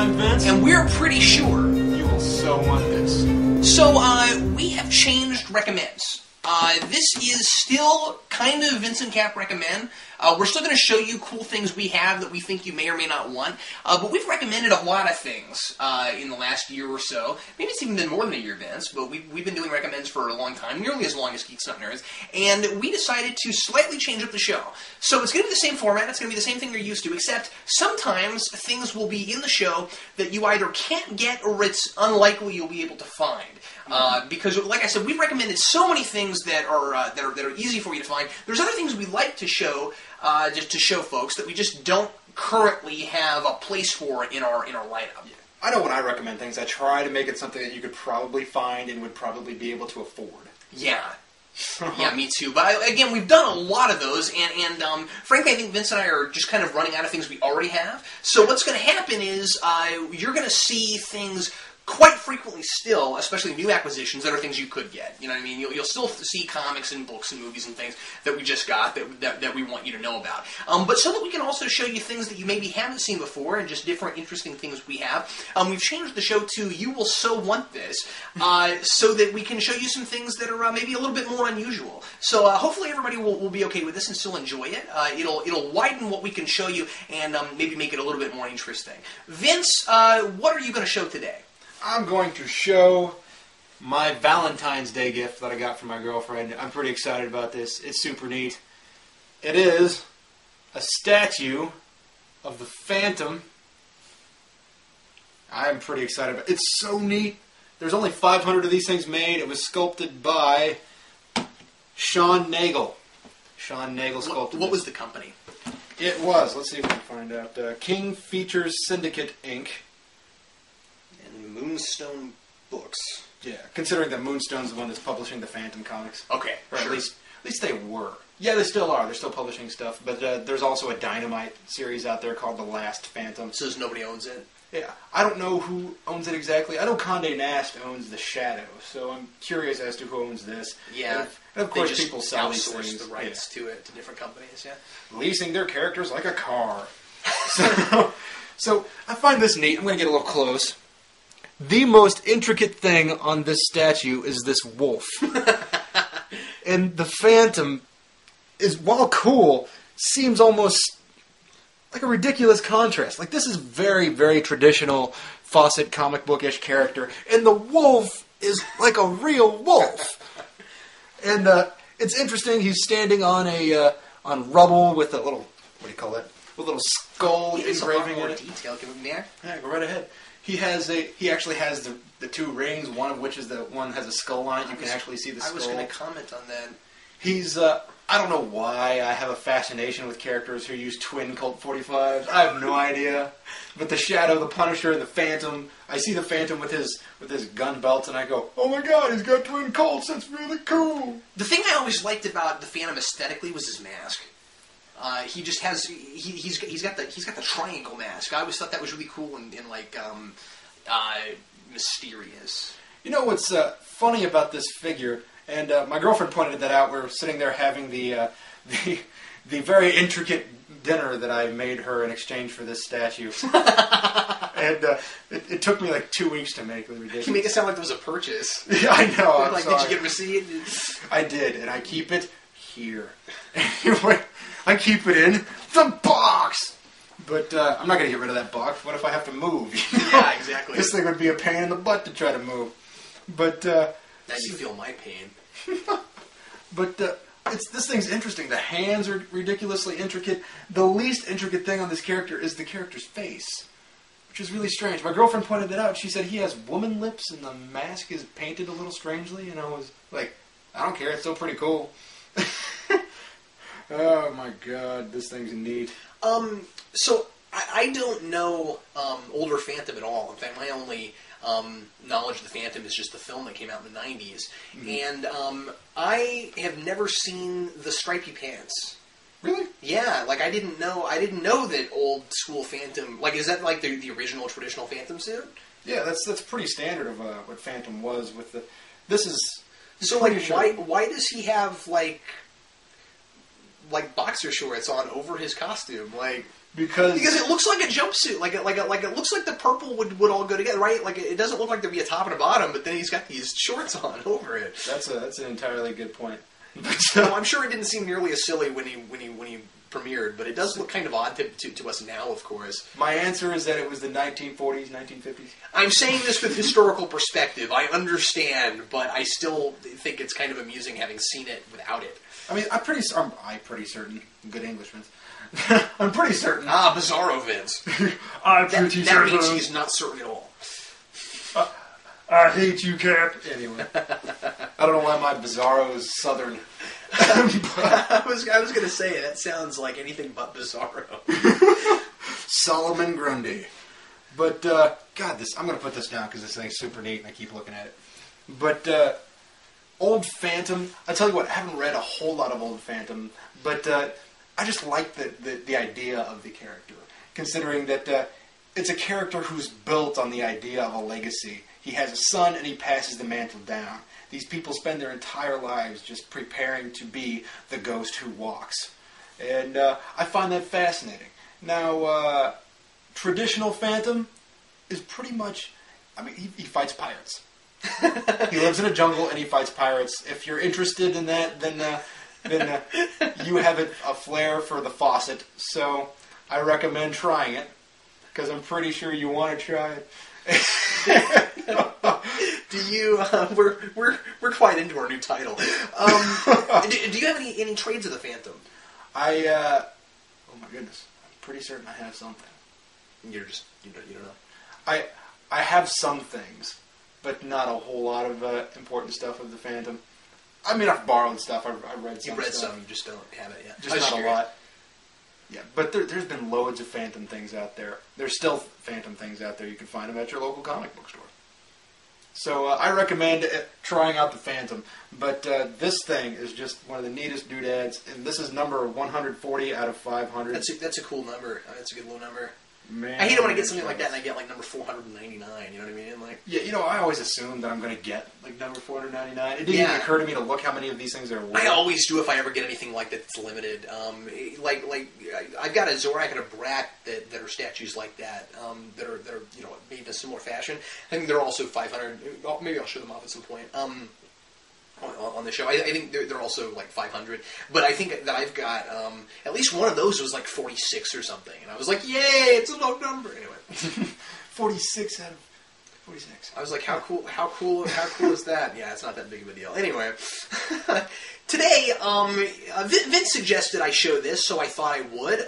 I'm Vince. And we're pretty sure You will so want this. So, we have changed recommends. This is still kind of Vincent Cap recommend. We're still going to show you cool things we have that we think you may or may not want. But we've recommended a lot of things in the last year or so. Maybe it's even been more than a year, Vince, but we've been doing recommends for a long time, nearly as long as Geeks Not Nerds. And we decided to slightly change up the show. So it's going to be the same format, it's going to be the same thing you're used to, except sometimes things will be in the show that you either can't get or it's unlikely you'll be able to find. Because, like I said, we've recommended so many things that are easy for you to find. There's other things we like to show, just to show folks that we just don't currently have a place for in our lineup. Yeah. I know when I recommend things, I try to make it something that you could probably find and would probably be able to afford. Yeah. Yeah, me too. But again, we've done a lot of those, and frankly, I think Vince and I are just kind of running out of things we already have. So what's going to happen is you're going to see things quite frequently still, especially new acquisitions, that are things you could get. You know what I mean? You'll still see comics and books and movies and things that we just got that we want you to know about. But so that we can also show you things that you maybe haven't seen before and just different interesting things we have. We've changed the show to You Will So Want This, so that we can show you some things that are maybe a little bit more unusual. So hopefully everybody will be okay with this and still enjoy it. It'll widen what we can show you and maybe make it a little bit more interesting. Vince, what are you going to show today? I'm going to show my Valentine's Day gift that I got from my girlfriend. I'm pretty excited about this. It's super neat. It is a statue of the Phantom. I'm pretty excited about it. It's so neat. There's only 500 of these things made. It was sculpted by Sean Nagel. Sean Nagel sculpted What was the company? It was. Let's see if we can find out. King Features Syndicate, Inc. Moonstone Books. Yeah, considering that Moonstone's the one that's publishing the Phantom comics. Okay, or sure. at least they were. Yeah, they still are. They're still publishing stuff. But there's also a Dynamite series out there called The Last Phantom. So nobody owns it? Yeah. I don't know who owns it exactly. I know Condé Nast owns The Shadow, so I'm curious as to who owns this. Yeah. And of course, they just people sell these outsource things. the rights to it to different companies, yeah. Leasing their characters like a car. So I find this neat. I'm going to get a little close. The most intricate thing on this statue is this wolf. And the Phantom is, while cool, seems almost like a ridiculous contrast. Like, this is very, very traditional Fawcett comic book-ish character, and the wolf is like a real wolf. And it's interesting. He's standing on on rubble with a little, what do you call it? With a little skull engraving in it. Detail. Give me there. Yeah, go right ahead. He actually has the two rings, one of which is the one has a skull on it. You can actually see the skull. I was going to comment on that. He's, I don't know why I have a fascination with characters who use twin Colt 45s. I have no idea. But the Shadow, the Punisher, the Phantom, I see the Phantom with his gun belts and I go, oh my god, he's got twin Colts, that's really cool. The thing I always liked about the Phantom aesthetically was his mask. He just has he's got the triangle mask. I always thought that was really cool and like mysterious. You know what's funny about this figure? And my girlfriend pointed that out. We're sitting there having the very intricate dinner that I made her in exchange for this statue. And it took me like 2 weeks to make. It was ridiculous. You make it sound like there was a purchase. Yeah, I know. I'm like, sorry. did you get a receipt? I did, and I keep it here. I keep it in the box. But I'm not going to get rid of that box. What if I have to move? Yeah, exactly. This thing would be a pain in the butt to try to move. But now you feel my pain. But this thing's interesting. The hands are ridiculously intricate. The least intricate thing on this character is the character's face, which is really strange. My girlfriend pointed that out. She said he has woman lips and the mask is painted a little strangely. And I was like, I don't care. It's still pretty cool. Oh my god, this thing's neat. So I don't know older Phantom at all. In fact, my only knowledge of the Phantom is just the film that came out in the 90s. Mm-hmm. And I have never seen the stripy pants. Really? Yeah, like I didn't know that old school Phantom, like, is that like the original traditional Phantom suit? Yeah, that's pretty standard of what Phantom was with the, this is... So like, why does he have like boxer shorts on over his costume? Like Because it looks like a jumpsuit, like it looks like the purple would all go together, right? Like it doesn't look like there'd be a top and a bottom, but then he's got these shorts on over it. That's an entirely good point. Well, I'm sure it didn't seem nearly as silly when he premiered, but it does look kind of odd to us now, of course. My answer is that it was the 1940s, 1950s. I'm saying this with historical perspective. I understand, but I still think it's kind of amusing having seen it without it. I mean, I'm pretty certain. Good Englishman. I'm pretty certain. Bizarro Vince. That means he's not certain at all. I hate you, Cap. Anyway, I don't know why my Bizarro is southern. I was going to say, that sounds like anything but Bizarro. Solomon Grundy. But, God, I'm going to put this down because this thing's super neat and I keep looking at it. But, Old Phantom, I tell you what, I haven't read a whole lot of Old Phantom, but I just like the idea of the character, considering that it's a character who's built on the idea of a legacy. He has a son and he passes the mantle down. These people spend their entire lives just preparing to be the ghost who walks. And I find that fascinating. Now, traditional Phantom is pretty much, I mean, he fights pirates. He lives in a jungle and he fights pirates. If you're interested in that, then you have a flair for the faucet. So I recommend trying it, because I'm pretty sure you want to try it. Do you? We're quite into our new title. Do you have any trades of the Phantom? Oh my goodness, I'm pretty certain I have something. You don't know. I have some things, but not a whole lot of important stuff of the Phantom. I mean, I've borrowed stuff. I read some. You read stuff. some. You just don't have it yet. Just not a lot. Yeah, but there's been loads of Phantom things out there. There's still Phantom things out there. You can find them at your local comic book store. So I recommend trying out the Phantom. But this thing is just one of the neatest doodads, and this is number 140 out of 500. That's a cool number. That's a good low number. Man, I hate it when I get something like that and I get like number 499. You know what I mean? Like, yeah, I always assume that I'm going to get like number 499. It didn't even occur to me to look how many of these things there were. I always do if I ever get anything like that that's limited. I've got a Zorak and a Brat that are statues like that that are made in a similar fashion. I think they're also 500. Maybe I'll show them off at some point. On the show, I think they're also like 500, but I think that I've got at least one of those was like 46 or something, and I was like, "Yay, it's a low number." Anyway, 46 out of 46. I was like, "How cool is that?" Yeah, it's not that big of a deal. Anyway, today, Vince suggested I show this, so I thought I would.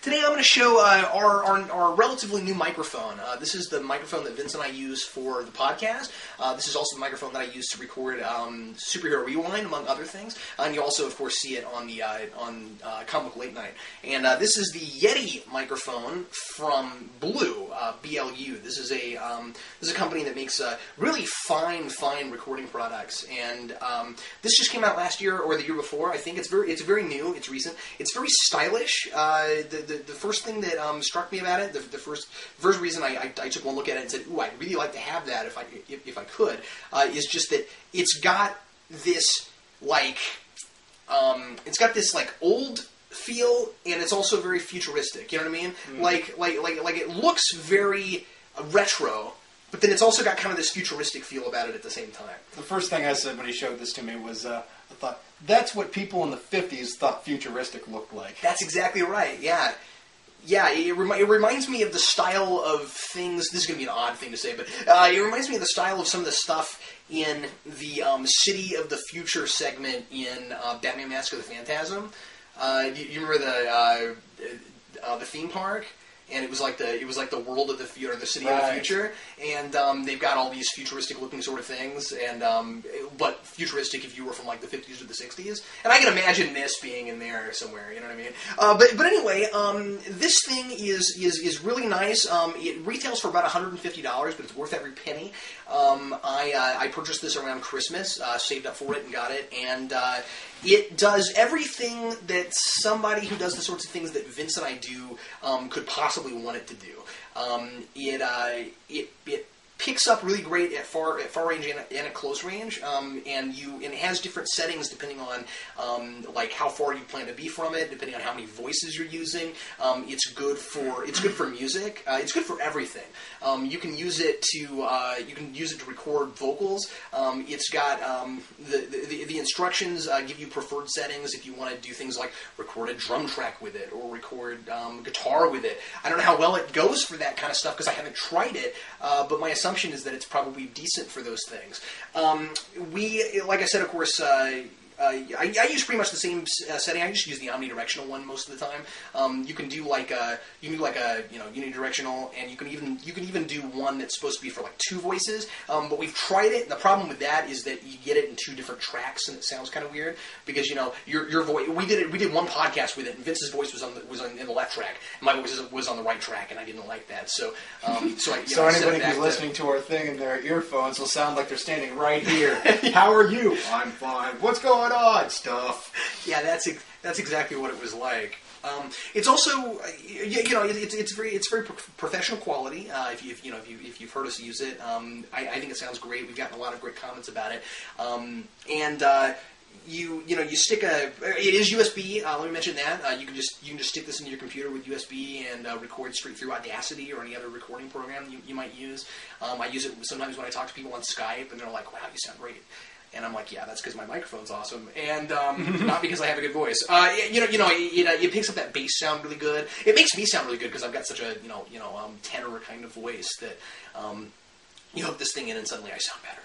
Today, I'm going to show our relatively new microphone. This is the microphone that Vince and I use for the podcast. This is also the microphone that I use to record Superhero Rewind, among other things. And you also, of course, see it on the Comic Book Late Night. And this is the Yeti microphone from Blue, BLU. This is a company that makes really fine recording products. And this just came out last year or the year before. I think it's very new. It's recent. It's very stylish. The first thing that struck me about it, the first reason I took one look at it and said, "Ooh, I'd really like to have that if I could," is just that it's got this like old feel, and it's also very futuristic. You know what I mean? Mm. Like it looks very retro. But then it's also got kind of this futuristic feel about it at the same time. The first thing I said when he showed this to me was, I thought, that's what people in the 50s thought futuristic looked like. That's exactly right, yeah. Yeah, it reminds me of the style of things, this is going to be an odd thing to say, but it reminds me of the style of some of the stuff in the City of the Future segment in Batman Mask of the Phantasm. You remember the theme park? And it was like the world of the future, the city of the future, and they've got all these futuristic looking sort of things, and but futuristic if you were from like the 50s or the 60s. And I can imagine this being in there somewhere. You know what I mean? But anyway, this thing is really nice. It retails for about $150, but it's worth every penny. I purchased this around Christmas, saved up for it and got it, and it does everything that somebody who does the sorts of things that Vince and I do could possibly want it to do. It picks up really great at far range and at close range, and it has different settings depending on like how far you plan to be from it, depending on how many voices you're using. It's good for music. It's good for everything. You can use it to record vocals. It's got the instructions give you preferred settings if you want to do things like record a drum track with it or record guitar with it. I don't know how well it goes for that kind of stuff because I haven't tried it, but my assumption is that it's probably decent for those things. Like I said, of course, I use pretty much the same setting. I just use the omnidirectional one most of the time. You can do like a unidirectional, and you can even do one that's supposed to be for like 2 voices. But we've tried it, and the problem with that is that you get it in 2 different tracks, and it sounds kind of weird because your voice. We did one podcast with it, and Vince's voice was in the left track, and my voice was on the right track, and I didn't like that. So anybody who's listening to our thing in their earphones will sound like they're standing right here. How are you? I'm fine. What's going on? Stuff. Yeah, that's exactly what it was like. It's also, it's very professional quality. If you've heard us use it, I think it sounds great. We've gotten a lot of great comments about it. You stick it is USB. Let me mention that. You can just stick this into your computer with USB and record straight through Audacity or any other recording program you might use. I use it sometimes when I talk to people on Skype, and they're like, "Wow, you sound great." And I'm like, yeah, that's because my microphone's awesome, and not because I have a good voice. It picks up that bass sound really good. It makes me sound really good because I've got such a tenor kind of voice that you hook this thing in and suddenly I sound better.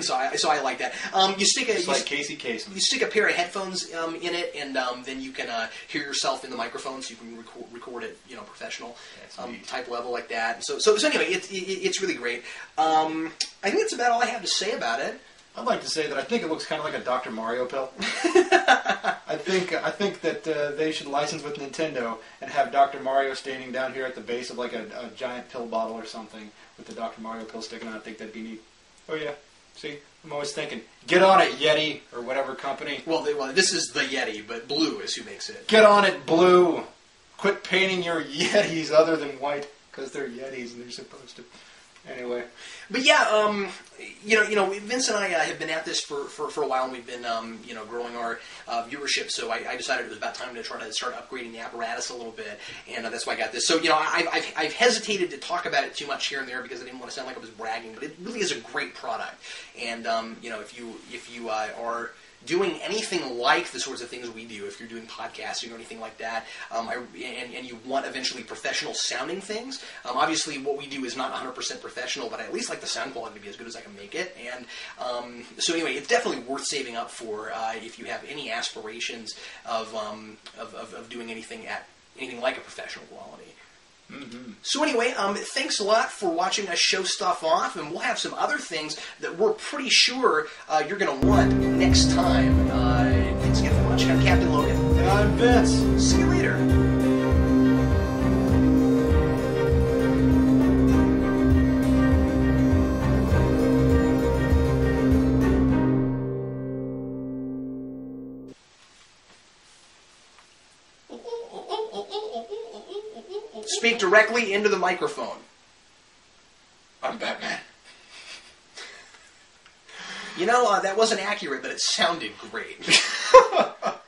So I like that. You stick like Casey Kasem. You stick a pair of headphones in it, and then you can hear yourself in the microphone, so you can record it, professional type level like that. So anyway, it's really great. I think that's about all I have to say about it. I'd like to say that I think it looks kind of like a Dr. Mario pill. I think that they should license with Nintendo and have Dr. Mario standing down here at the base of like a giant pill bottle or something with the Dr. Mario pill sticking out. I think that'd be neat. Oh yeah, see, I'm always thinking, get on it, Yeti, or whatever company. Well, this is the Yeti, but Blue is who makes it. Get on it, Blue. Quit painting your Yetis other than white, because they're Yetis and they're supposed to. Anyway. But yeah, Vince and I have been at this for a while, and we've been, growing our viewership. So I decided it was about time to try to start upgrading the apparatus a little bit, and that's why I got this. So I've hesitated to talk about it too much here and there because I didn't want to sound like I was bragging, but it really is a great product. And if you are doing anything like the sorts of things we do, if you're doing podcasting or anything like that, and you want eventually professional sounding things, obviously what we do is not 100% professional, but I at least like the sound quality to be as good as I can make it. And so anyway, it's definitely worth saving up for if you have any aspirations of doing anything like a professional quality. Mm-hmm. So anyway, thanks a lot for watching us show stuff off, and we'll have some other things that we're pretty sure you're going to want next time. Thanks again for watching. I'm Captain Logan. And I'm Vince. See you later. Speak directly into the microphone. I'm Batman. That wasn't accurate, but it sounded great.